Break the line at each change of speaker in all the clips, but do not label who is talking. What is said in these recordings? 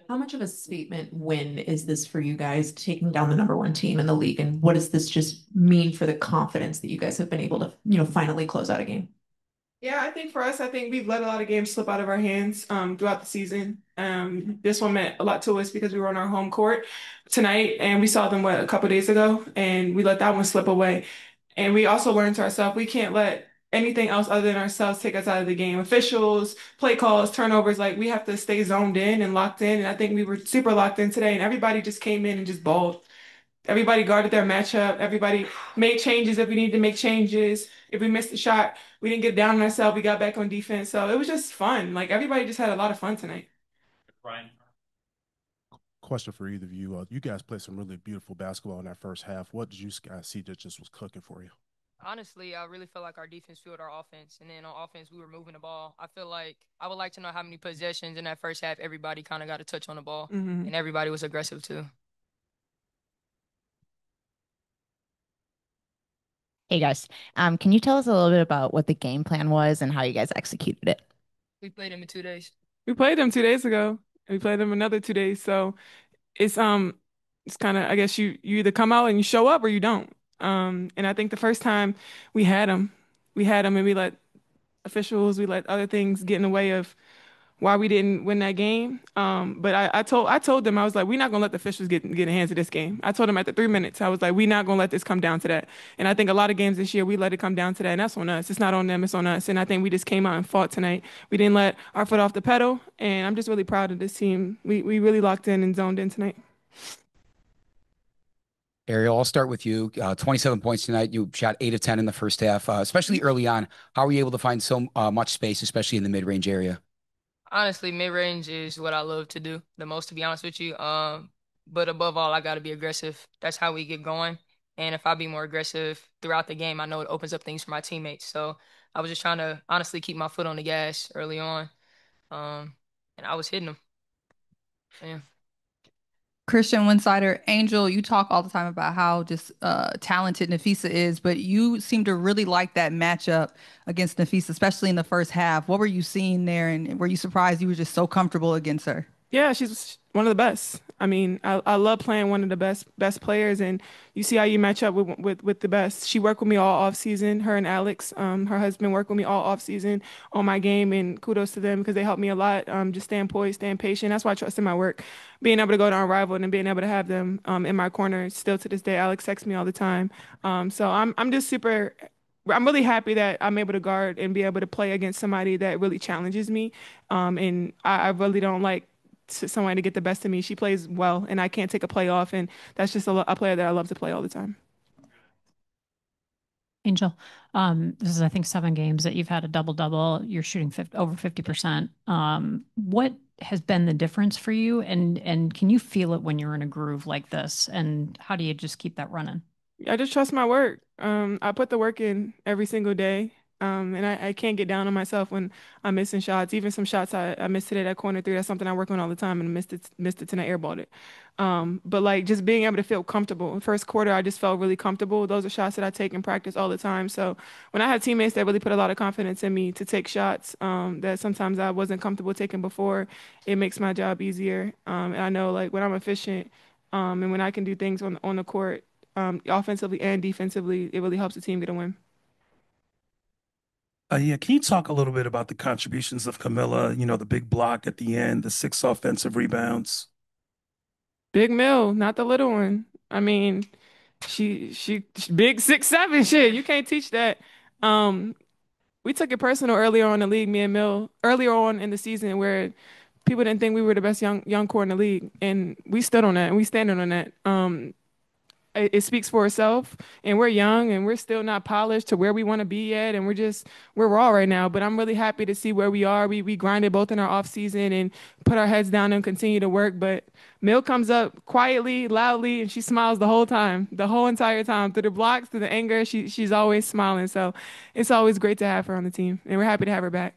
How much of a statement win is this for you guys taking down the number one team in the league? And what does this just mean for the confidence that you guys have been able to, finally close out a game?
Yeah, I think for us, I think we've let a lot of games slip out of our hands throughout the season. This one meant a lot to us because we were on our home court tonight and we saw them a couple days ago and we let that one slip away. And we also learned to ourselves we can't let anything else other than ourselves take us out of the game. Officials, play calls, turnovers, like we have to stay zoned in and locked in. And I think we were super locked in today and everybody just came in and just balled. Everybody guarded their matchup. Everybody made changes if we needed to make changes. If we missed a shot, we didn't get down on ourselves. We got back on defense. So it was just fun. Like everybody just had a lot of fun tonight.
Ryan. Question for either of you. You guys played some really beautiful basketball in that first half. What did you guys see that just was cooking for you?
Honestly, I really feel like our defense fueled our offense, and then on offense we were moving the ball. I feel like I would like to know how many possessions in that first half everybody kind of got a touch on the ball,
Hmm.
and everybody was aggressive too.
Hey guys, can you tell us a little bit about what the game plan was and how you guys executed it?
We played them in 2 days.
We played them 2 days ago. We played them another 2 days. So it's it's kind of I guess you either come out and you show up or you don't. And I think the first time we had them, and we let officials, we let other things get in the way of why we didn't win that game. But I told them I was like, we're not gonna let the officials get in hands of this game. I told them at the 3 minutes, I was like, we're not gonna let this come down to that. And I think a lot of games this year we let it come down to that, and that's on us. It's not on them, it's on us. And I think we just came out and fought tonight. We didn't let our foot off the pedal, and I'm just really proud of this team. We really locked in and zoned in tonight.
Ariel, I'll start with you. 27 points tonight. You shot 8 of 10 in the first half, especially early on. How were you able to find so much space, especially in the mid-range area?
Honestly, mid range is what I love to do the most, to be honest with you. But above all, I got to be aggressive. That's how we get going. And if I be more aggressive throughout the game, I know it opens up things for my teammates. So I was just trying to honestly keep my foot on the gas early on. And I was hitting them. Yeah.
Christian Winsider, Angel, you talk all the time about how just talented Nafisa is, but you seem to really like that matchup against Nafisa, especially in the first half. What were you seeing there, and were you surprised you were just so comfortable against her?
Yeah, she's one of the best. I mean, I love playing one of the best players, and you see how you match up with the best. She worked with me all off season. Her and Alex, her husband, worked with me all off season on my game, and kudos to them because they helped me a lot. Just staying poised, staying patient. That's why I trust in my work. Being able to go to Unrivaled and being able to have them in my corner still to this day. Alex texts me all the time. So I'm just super. I'm really happy that I'm able to guard and be able to play against somebody that really challenges me. And I really don't like someone to get the best of me. She plays well, and I can't take a play off, and that's just a player that I love to play all the time.
Angel, this is, I think, 7 games that you've had a double double. You're shooting 50, over 50%. What has been the difference for you? And can you feel it when you're in a groove like this? And how do you just keep that running?
I just trust my work. I put the work in every single day. And I can't get down on myself when I'm missing shots. Even some shots I missed today, that corner three, that's something I work on all the time and missed it tonight, airballed it. But like just being able to feel comfortable. First quarter, I just felt really comfortable. Those are shots that I take in practice all the time. So when I have teammates that really put a lot of confidence in me to take shots, that sometimes I wasn't comfortable taking before, it makes my job easier. And I know like when I'm efficient, and when I can do things on the court, offensively and defensively, it really helps the team get a win.
Yeah, can you talk a little bit about the contributions of Camilla? The big block at the end, the 6 offensive rebounds.
Big Mill, not the little one. I mean, she big 6'7" shit. You can't teach that. Um, we took it personal earlier on in the league, me and Mill, earlier on in the season where people didn't think we were the best young core in the league, and we stood on that and we standing on that. It speaks for itself, and we're young and we're still not polished to where we want to be yet, and we're raw right now, but I'm really happy to see where we are. We grinded both in our off season and put our heads down and continue to work, but Mill comes up quietly, loudly, and she smiles the whole time, the whole entire time, through the blocks, through the anger. She's always smiling, so it's always great to have her on the team, and we're happy to have her back.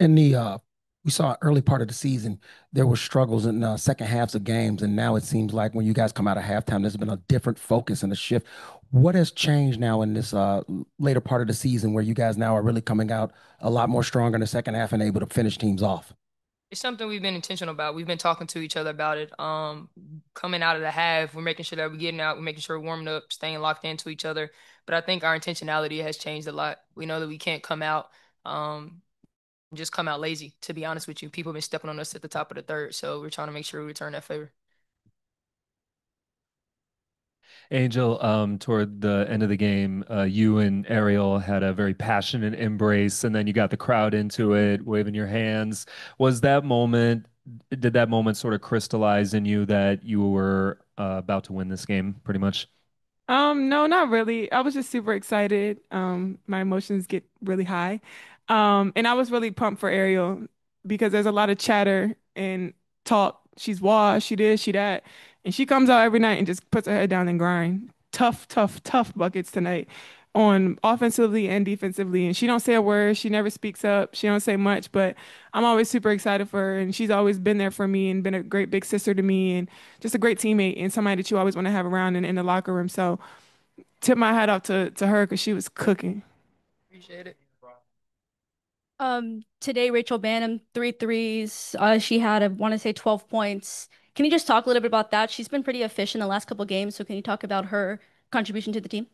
In the we saw early part of the season, there were struggles in second halves of games, and now it seems like when you guys come out of halftime, there's been a different focus and a shift. What has changed now in this later part of the season where you guys now are really coming out a lot more stronger in the second half and able to finish teams off?
It's something we've been intentional about. We've been talking to each other about it. Coming out of the half, we're making sure that we're getting out, we're making sure we're warming up, staying locked into each other. But I think our intentionality has changed a lot. We know that we can't come out, just come out lazy, to be honest with you. People have been stepping on us at the top of the third, so we're trying to make sure we return that favor.
Angel, toward the end of the game, you and Ariel had a very passionate embrace, and then you got the crowd into it, waving your hands. Was that moment, did that moment sort of crystallize in you that you were about to win this game, pretty much?
No, not really. I was just super excited. My emotions get really high. And I was really pumped for Ariel because there's a lot of chatter and talk. She's washed, she this, she that. And she comes out every night and just puts her head down and grind. Tough, tough, tough buckets tonight on offensively and defensively. And she don't say a word. She never speaks up. She don't say much, but I'm always super excited for her. And she's always been there for me and been a great big sister to me and just a great teammate and somebody that you always want to have around in the locker room. So tip my hat off to her because she was cooking.
Appreciate it.
Today Rachel Banham, three threes. She had, I want to say 12 points. Can you just talk a little bit about that? She's been pretty efficient the last couple games, so can you talk about her contribution to the team?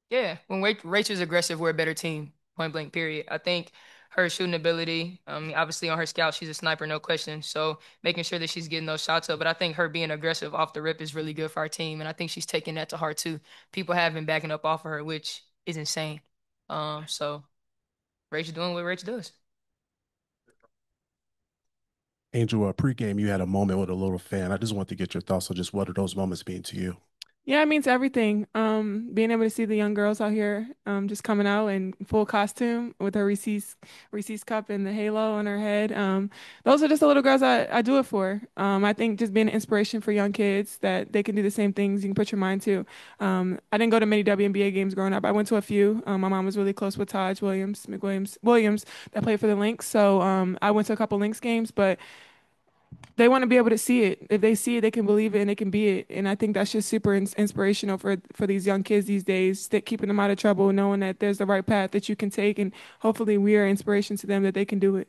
Yeah, when Rachel's aggressive, we're a better team. Point blank, period. I think her shooting ability, obviously on her scout, she's a sniper, no question. So making sure that she's getting those shots up. But I think her being aggressive off the rip is really good for our team, and I think she's taking that to heart too. People have been backing up off of her, which is insane. So Rachel doing what Rachel does.
Angel, pregame, you had a moment with a little fan. I just want to get your thoughts on just what are those moments mean to you?
Yeah, it means everything. Being able to see the young girls out here, just coming out in full costume with her Reese's cup and the halo on her head. Those are just the little girls I do it for. I think just being an inspiration for young kids that they can do the same things you can put your mind to. I didn't go to many WNBA games growing up. I went to a few. My mom was really close with Taj Williams that played for the Lynx. So I went to a couple Lynx games, but they want to be able to see it. If they see it, they can believe it and they can be it. And I think that's just super inspirational for these young kids these days, that keeping them out of trouble, knowing that there's the right path that you can take, and hopefully we are inspiration to them that they can do it.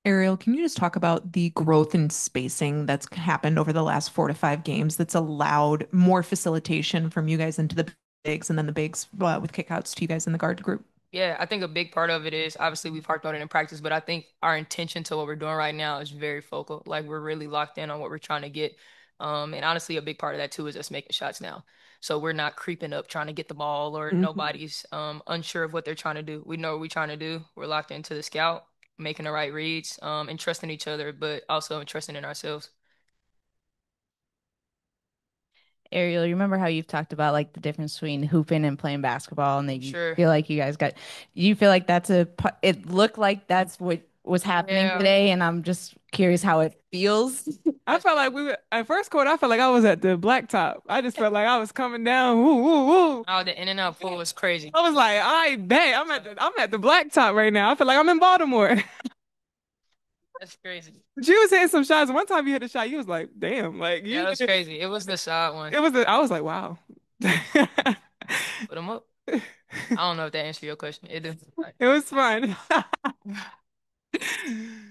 Ariel, can you just talk about the growth in spacing that's happened over the last 4 to 5 games that's allowed more facilitation from you guys into the bigs and then the bigs with kickouts to you guys in the guard group?
Yeah, I think a big part of it is obviously we've harped on it in practice, but I think our intention to what we're doing right now is very focal. Like we're really locked in on what we're trying to get. And honestly, a big part of that too is us making shots now. So we're not creeping up trying to get the ball or nobody's unsure of what they're trying to do. We know what we're trying to do. We're locked into the scout, making the right reads, and trusting each other, but also trusting in ourselves.
Ariel, you remember how you've talked about like the difference between hooping and playing basketball, and that you
Sure.
feel like you guys got, you feel like it looked like that's what was happening
Yeah.
today, and I'm just curious how it feels.
I felt like we were at first quarter. I felt like I was at the blacktop. I just felt like I was coming down. Woo, woo, woo.
Oh, the in and out pool was crazy.
I was like, I dang, I'm at the blacktop right now. I feel like I'm in Baltimore.
That's crazy.
She was hitting some shots. One time you hit a shot, you was like, damn, like
Yeah,
you.
that's crazy. It was the shot one.
It was. I was like, wow.
Put them up. I don't know if that answered your question. It did.
It was fun.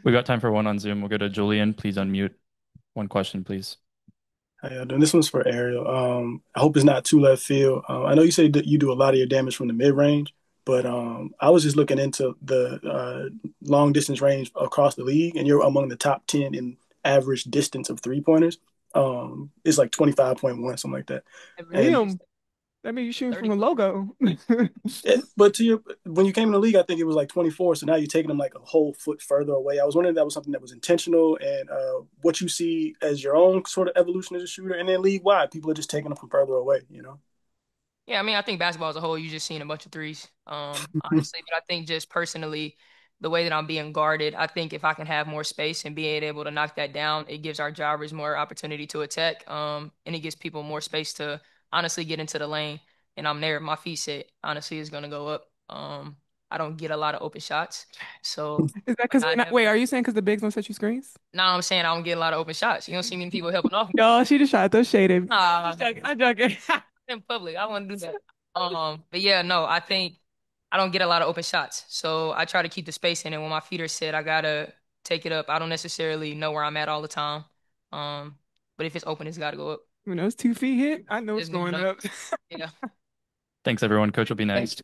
We got time for one on Zoom. We'll go to Julian. Please unmute. One question, please.
How y'all doing? This one's for Ariel. I hope it's not too left field. I know you say that you do a lot of your damage from the mid range, but I was just looking into the long distance range across the league, and you're among the top 10 in average distance of 3 pointers. It's like 25.1, something like that.
Damn. That means you're shooting from a logo.
But when you came in the league, I think it was like 24. So now you're taking them like a whole foot further away. I was wondering if that was something that was intentional, and what you see as your own sort of evolution as a shooter, and then league wide, people are just taking them from further away.
Yeah, I mean, I think basketball as a whole, you just seen a bunch of threes, honestly. But I think just personally, the way that I'm being guarded, I think if I can have more space and being able to knock that down, it gives our jobbers more opportunity to attack, and it gives people more space to honestly get into the lane. And I'm there, my feet set, honestly, is gonna go up. I don't get a lot of open shots. So
Is that because
I never,
wait, are you saying because the bigs don't set you screens?
now I'm saying I don't get a lot of open shots. You don't see many people helping off.
No, she just tried to throw shade at me.
Nah,
I'm joking.
in public. I wouldn't do that. But yeah, no, I think I don't get a lot of open shots. So I try to keep the space in it. When my feet are set, I gotta take it up. I don't necessarily know where I'm at all the time. Um, but if it's open, it's gotta go up.
When those 2 feet hit, I know it's
Just going
going
up.
up.
Yeah.
Thanks, everyone. Coach will be next.